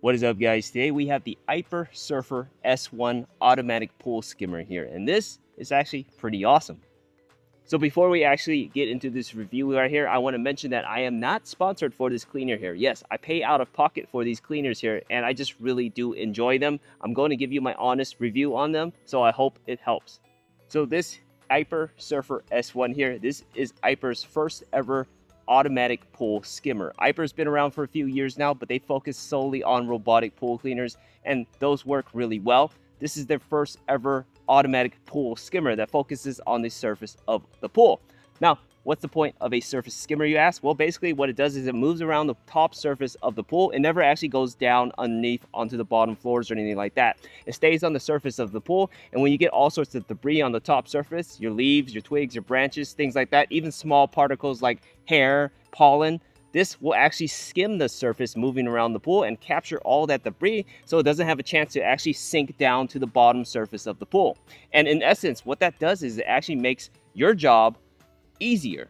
What is up, guys? Today we have the Aiper Surfer S1 automatic pool skimmer here, and this is actually pretty awesome. So before we actually get into this review right here, I want to mention that I am not sponsored for this cleaner here. Yes, I pay out of pocket for these cleaners here, and I just really do enjoy them. I'm going to give you my honest review on them, so I hope it helps. So this Aiper Surfer S1 here, this is Aiper's first ever automatic pool skimmer. Aiper's been around for a few years now, but they focus solely on robotic pool cleaners, and those work really well. This is their first ever automatic pool skimmer that focuses on the surface of the pool. Now, what's the point of a surface skimmer, you ask? Well, basically what it does is it moves around the top surface of the pool. It never actually goes down underneath onto the bottom floors or anything like that. It stays on the surface of the pool, and when you get all sorts of debris on the top surface, your leaves, your twigs, your branches, things like that, even small particles like hair, pollen, this will actually skim the surface moving around the pool and capture all that debris so it doesn't have a chance to actually sink down to the bottom surface of the pool. And in essence, what that does is it actually makes your job easier.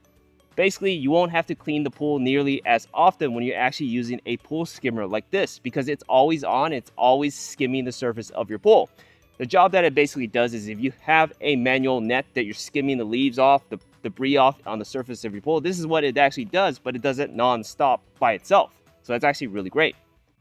Basically, you won't have to clean the pool nearly as often when you're actually using a pool skimmer like this because it's always on, it's always skimming the surface of your pool. The job that it basically does is if you have a manual net that you're skimming the leaves off, the debris off on the surface of your pool, this is what it actually does, but it does it non-stop by itself. So that's actually really great.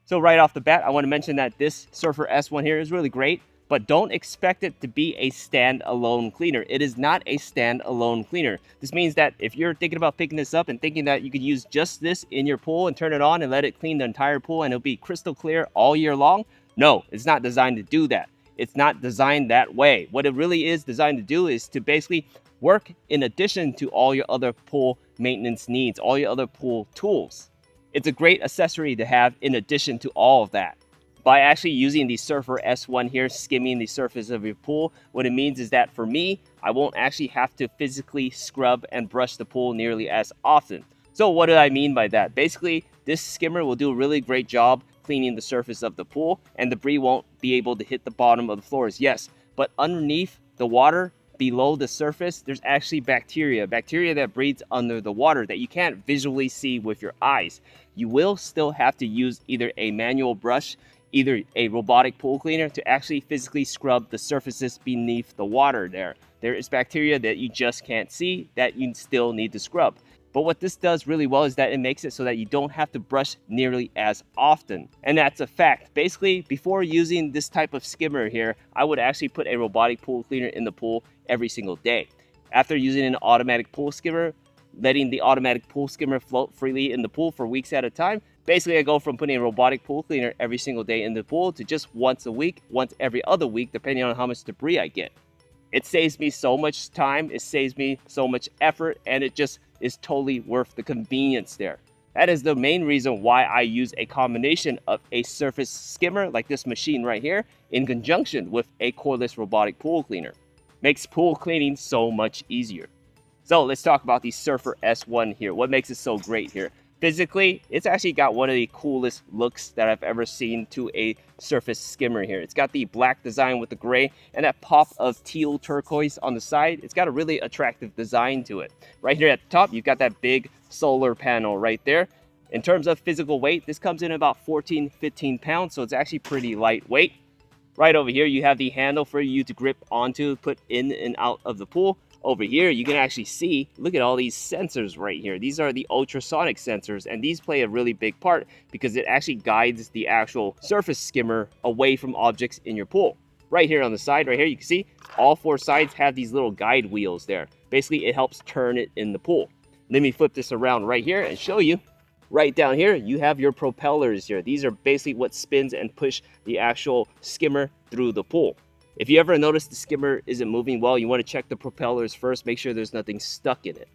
So right off the bat, I want to mention that this Surfer S1 here is really great, but don't expect it to be a stand-alone cleaner. It is not a stand-alone cleaner. This means that if you're thinking about picking this up and thinking that you could use just this in your pool and turn it on and let it clean the entire pool and it'll be crystal clear all year long, no, it's not designed to do that. It's not designed that way. What it really is designed to do is to basically work in addition to all your other pool maintenance needs, all your other pool tools. It's a great accessory to have in addition to all of that. By actually using the Surfer S1 here, skimming the surface of your pool, what it means is that for me, I won't actually have to physically scrub and brush the pool nearly as often. So what do I mean by that? Basically, this skimmer will do a really great job cleaning the surface of the pool, and debris won't be able to hit the bottom of the floors, yes. But underneath the water, below the surface, there's actually bacteria that breeds under the water that you can't visually see with your eyes. You will still have to use either a manual brush, either a robotic pool cleaner to actually physically scrub the surfaces beneath the water there. There is bacteria that you just can't see that you still need to scrub. But what this does really well is that it makes it so that you don't have to brush nearly as often. And that's a fact. Basically, before using this type of skimmer here, I would actually put a robotic pool cleaner in the pool every single day. After using an automatic pool skimmer, letting the automatic pool skimmer float freely in the pool for weeks at a time, basically I go from putting a robotic pool cleaner every single day in the pool to just once a week, once every other week, depending on how much debris I get. It saves me so much time, it saves me so much effort, and it just is totally worth the convenience there. That is the main reason why I use a combination of a surface skimmer like this machine right here in conjunction with a cordless robotic pool cleaner. Makes pool cleaning so much easier. So let's talk about the Surfer S1 here. What makes it so great here? Physically, it's actually got one of the coolest looks that I've ever seen to a surface skimmer here. It's got the black design with the gray and that pop of teal turquoise on the side. It's got a really attractive design to it. Right here at the top, you've got that big solar panel right there. In terms of physical weight, this comes in about 15 pounds, so it's actually pretty lightweight. Right over here, you have the handle for you to grip onto, put in and out of the pool. Over here, you can actually see, look at all these sensors right here. These are the ultrasonic sensors, and these play a really big part because it actually guides the actual surface skimmer away from objects in your pool. Right here on the side, right here, you can see all four sides have these little guide wheels there. Basically, it helps turn it in the pool. Let me flip this around right here and show you. Right down here, you have your propellers here. These are basically what spins and push the actual skimmer through the pool. If you ever notice the skimmer isn't moving well, you want to check the propellers first, make sure there's nothing stuck in it.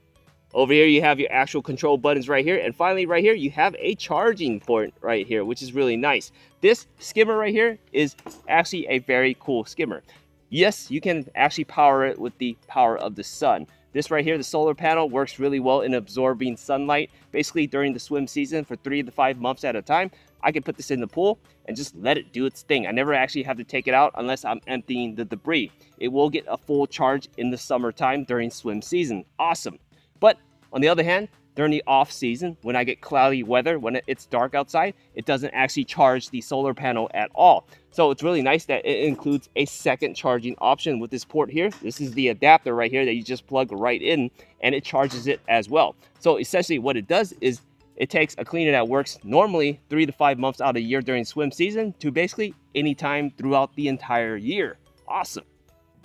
Over here, you have your actual control buttons right here. And finally, right here, you have a charging port right here, which is really nice. This skimmer right here is actually a very cool skimmer. Yes, you can actually power it with the power of the sun. This right here, the solar panel, works really well in absorbing sunlight. Basically, during the swim season for 3 to 5 months at a time, I can put this in the pool and just let it do its thing. I never actually have to take it out unless I'm emptying the debris. It will get a full charge in the summertime during swim season. Awesome. But on the other hand, during the off season, when I get cloudy weather, when it's dark outside, it doesn't actually charge the solar panel at all. So it's really nice that it includes a second charging option with this port here. This is the adapter right here that you just plug right in, and it charges it as well. So essentially what it does is it takes a cleaner that works normally 3 to 5 months out of the year during swim season to basically any time throughout the entire year. Awesome.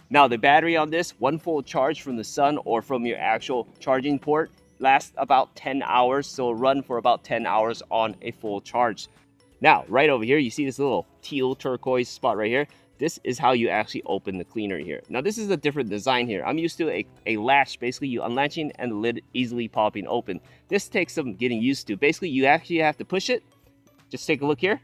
Now the battery on this, one full charge from the sun or from your actual charging port, lasts about 10 hours. So it'll run for about 10 hours on a full charge. Now, right over here, you see this little teal turquoise spot right here. This is how you actually open the cleaner here. Now, this is a different design here. I'm used to a latch, basically you unlatching and the lid easily popping open. This takes some getting used to. Basically, you actually have to push it. Just take a look here.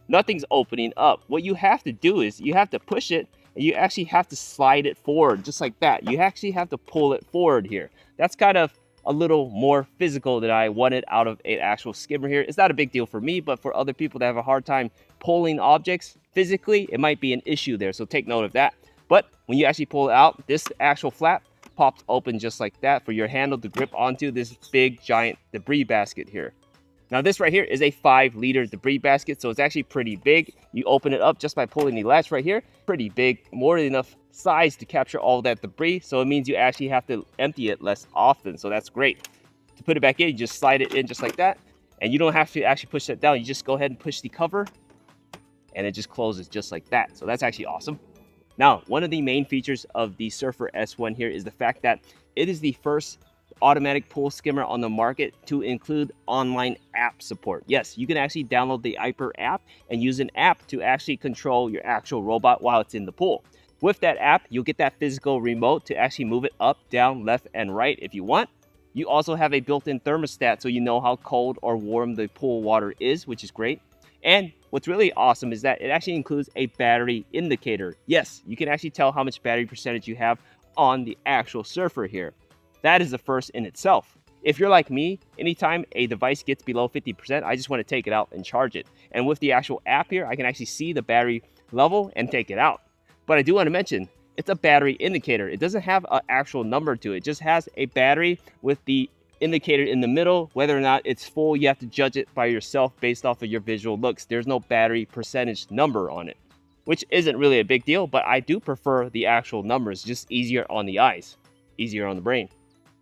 Nothing's opening up. What you have to do is you have to push it and you actually have to slide it forward just like that. You actually have to pull it forward here. That's kind of a little more physical than I wanted out of an actual skimmer here. It's not a big deal for me, but for other people that have a hard time pulling objects physically, it might be an issue there. So take note of that. But when you actually pull it out, this actual flap pops open just like that for your handle to grip onto this big giant debris basket here. Now this right here is a 5-liter debris basket, so it's actually pretty big. You open it up just by pulling the latch right here. Pretty big, more than enough size to capture all that debris, so it means you actually have to empty it less often, so that's great. To put it back in, you just slide it in just like that, and you don't have to actually push that down. You just go ahead and push the cover, and it just closes just like that, so that's actually awesome. Now, one of the main features of the Surfer S1 here is the fact that it is the first automatic pool skimmer on the market to include online app support. Yes, you can actually download the Aiper app and use an app to actually control your actual robot while it's in the pool. With that app, you'll get that physical remote to actually move it up, down, left, and right if you want. You also have a built-in thermostat so you know how cold or warm the pool water is, which is great. And what's really awesome is that it actually includes a battery indicator. Yes, you can actually tell how much battery percentage you have on the actual Surfer here. That is the first in itself. If you're like me, anytime a device gets below 50%, I just want to take it out and charge it. And with the actual app here, I can actually see the battery level and take it out. But I do want to mention, it's a battery indicator. It doesn't have an actual number to it. It just has a battery with the indicator in the middle. Whether or not it's full, you have to judge it by yourself based off of your visual looks. There's no battery percentage number on it, which isn't really a big deal, but I do prefer the actual numbers. Just easier on the eyes, easier on the brain.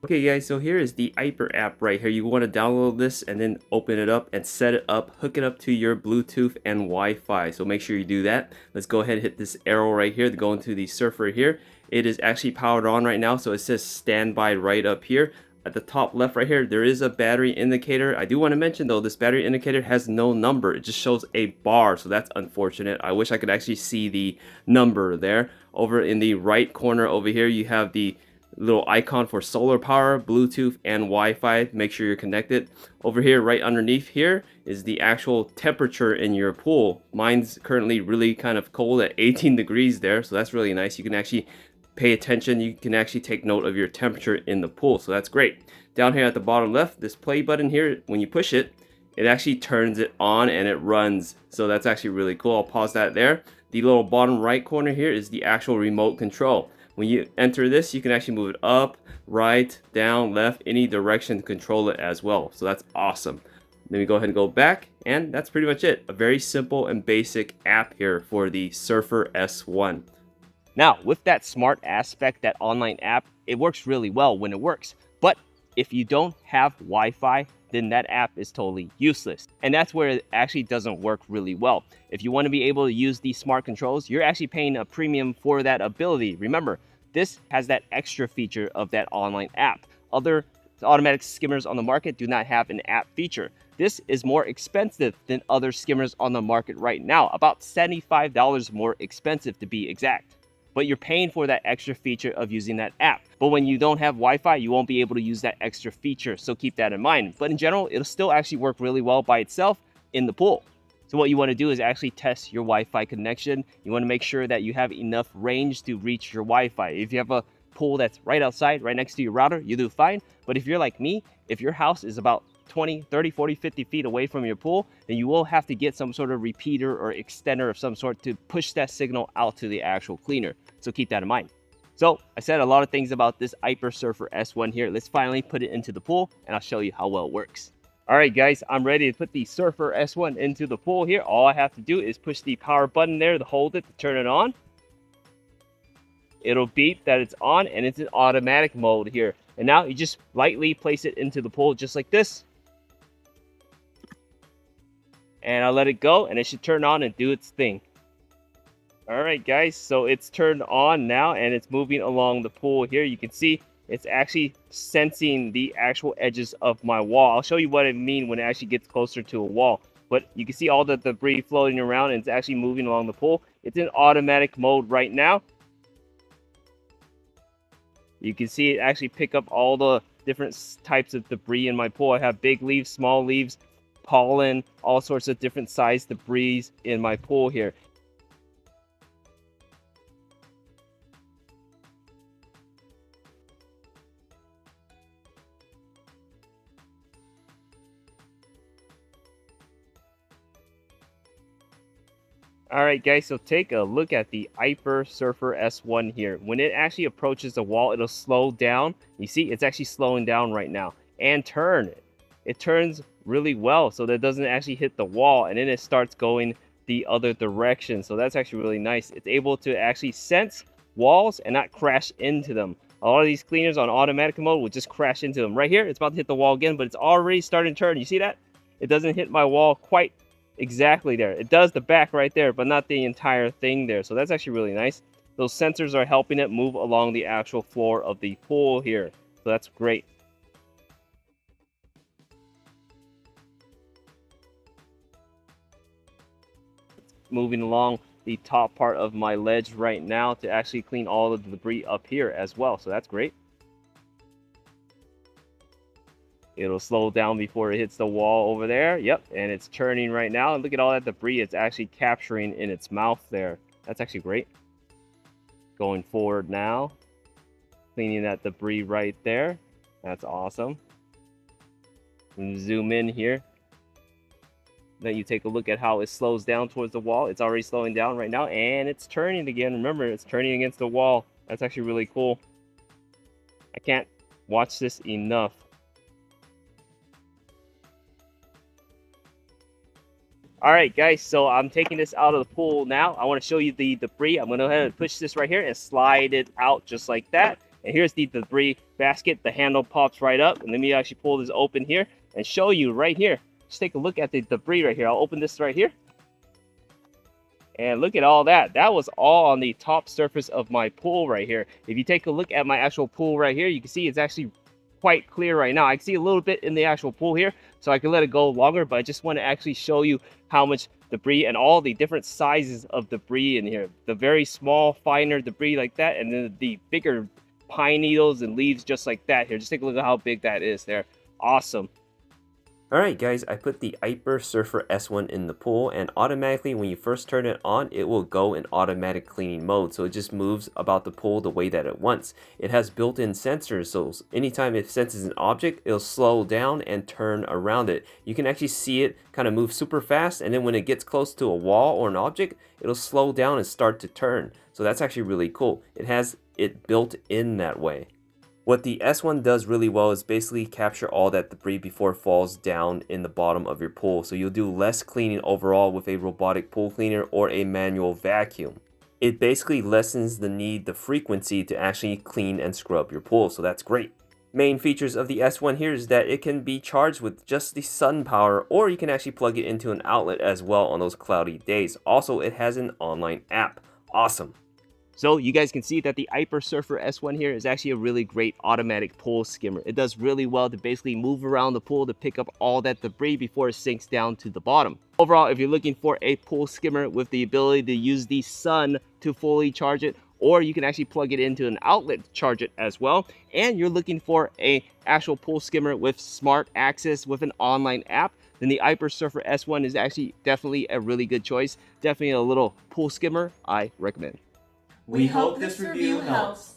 Okay guys, so here is the Aiper app right here. You want to download this and then open it up and set it up, hook it up to your Bluetooth and Wi-Fi. So make sure you do that. Let's go ahead and hit this arrow right here to go into the Surfer here. It is actually powered on right now, so it says standby right up here. At the top left right here, there is a battery indicator. I do want to mention though, this battery indicator has no number. It just shows a bar, so that's unfortunate. I wish I could actually see the number there. Over in the right corner over here, you have the little icon for solar power, Bluetooth, and Wi-Fi. Make sure you're connected. Over here, right underneath here, is the actual temperature in your pool. Mine's currently really kind of cold at 18 degrees there, so that's really nice. You can actually pay attention. You can actually take note of your temperature in the pool, so that's great. Down here at the bottom left, this play button here, when you push it, it actually turns it on and it runs. So that's actually really cool. I'll pause that there. The little bottom right corner here is the actual remote control. When you enter this, you can actually move it up, right, down, left, any direction to control it as well. So that's awesome. Then we go ahead and go back, and that's pretty much it. A very simple and basic app here for the Surfer S1. Now, with that smart aspect, that online app, it works really well when it works. But if you don't have Wi-Fi, then that app is totally useless. And that's where it actually doesn't work really well. If you want to be able to use these smart controls, you're actually paying a premium for that ability. Remember, this has that extra feature of that online app. Other automatic skimmers on the market do not have an app feature. This is more expensive than other skimmers on the market right now, about $75 more expensive to be exact. But you're paying for that extra feature of using that app. But when you don't have Wi-Fi, you won't be able to use that extra feature, so keep that in mind. But in general, it'll still actually work really well by itself in the pool. So what you want to do is actually test your Wi-Fi connection. You want to make sure that you have enough range to reach your Wi-Fi. If you have a pool that's right outside, right next to your router, you do fine. But if you're like me, if your house is about 20, 30, 40, 50 feet away from your pool, then you will have to get some sort of repeater or extender of some sort to push that signal out to the actual cleaner. So keep that in mind. So I said a lot of things about this Aiper Surfer S1 here. Let's finally put it into the pool and I'll show you how well it works. All right, guys, I'm ready to put the Surfer S1 into the pool here. All I have to do is push the power button there to hold it, to turn it on. It'll beep that it's on and it's in automatic mode here. And now you just lightly place it into the pool just like this. And I'll let it go and it should turn on and do its thing. All right, guys, so it's turned on now and it's moving along the pool here. You can see it's actually sensing the actual edges of my wall. I'll show you what I mean when it actually gets closer to a wall. But you can see all the debris floating around and it's actually moving along the pool. It's in automatic mode right now. You can see it actually pick up all the different types of debris in my pool. I have big leaves, small leaves, pollen, all sorts of different size debris in my pool here. Alright guys, so take a look at the Aiper Surfer S1 here. When it actually approaches the wall, it'll slow down. You see, it's actually slowing down right now. And turn. It turns really well so that it doesn't actually hit the wall and then it starts going the other direction. So that's actually really nice. It's able to actually sense walls and not crash into them. A lot of these cleaners on automatic mode will just crash into them. Right here, it's about to hit the wall again, but it's already starting to turn. You see that? It doesn't hit my wall quite exactly there. It does the back right there, but not the entire thing there. So that's actually really nice. Those sensors are helping it move along the actual floor of the pool here. So that's great. Moving along the top part of my ledge right now to actually clean all of the debris up here as well. So that's great. It'll slow down before it hits the wall over there. Yep, and it's turning right now. And look at all that debris it's actually capturing in its mouth there. That's actually great. Going forward now. Cleaning that debris right there. That's awesome. Zoom in here. Then you take a look at how it slows down towards the wall. It's already slowing down right now. And it's turning again. Remember, it's turning against the wall. That's actually really cool. I can't watch this enough. Alright guys, so I'm taking this out of the pool now. I want to show you the debris. I'm going to go ahead and push this right here and slide it out just like that. And here's the debris basket. The handle pops right up. And let me actually pull this open here and show you right here. Just take a look at the debris right here. I'll open this right here. And look at all that. That was all on the top surface of my pool right here. If you take a look at my actual pool right here, you can see it's actually quite clear right now. I can see a little bit in the actual pool here, so I can let it go longer, but I just want to actually show you how much debris and all the different sizes of debris in here. The very small, finer debris like that, and then the bigger pine needles and leaves just like that here. Just take a look at how big that is there. Awesome. Alright guys, I put the Aiper Surfer S1 in the pool, and automatically when you first turn it on, it will go in automatic cleaning mode. So it just moves about the pool the way that it wants. It has built-in sensors, so anytime it senses an object, it'll slow down and turn around it. You can actually see it kind of move super fast, and then when it gets close to a wall or an object, it'll slow down and start to turn. So that's actually really cool. It has it built in that way. What the S1 does really well is basically capture all that debris before it falls down in the bottom of your pool. So you'll do less cleaning overall with a robotic pool cleaner or a manual vacuum. It basically lessens the frequency to actually clean and scrub your pool. So that's great. Main features of the S1 here is that it can be charged with just the sun power, or you can actually plug it into an outlet as well on those cloudy days. Also, it has an online app. Awesome. So you guys can see that the Aiper Surfer S1 here is actually a really great automatic pool skimmer. It does really well to basically move around the pool to pick up all that debris before it sinks down to the bottom. Overall, if you're looking for a pool skimmer with the ability to use the sun to fully charge it, or you can actually plug it into an outlet to charge it as well, and you're looking for a actual pool skimmer with smart access with an online app, then the Aiper Surfer S1 is actually definitely a really good choice. Definitely a little pool skimmer I recommend. We hope this review helps.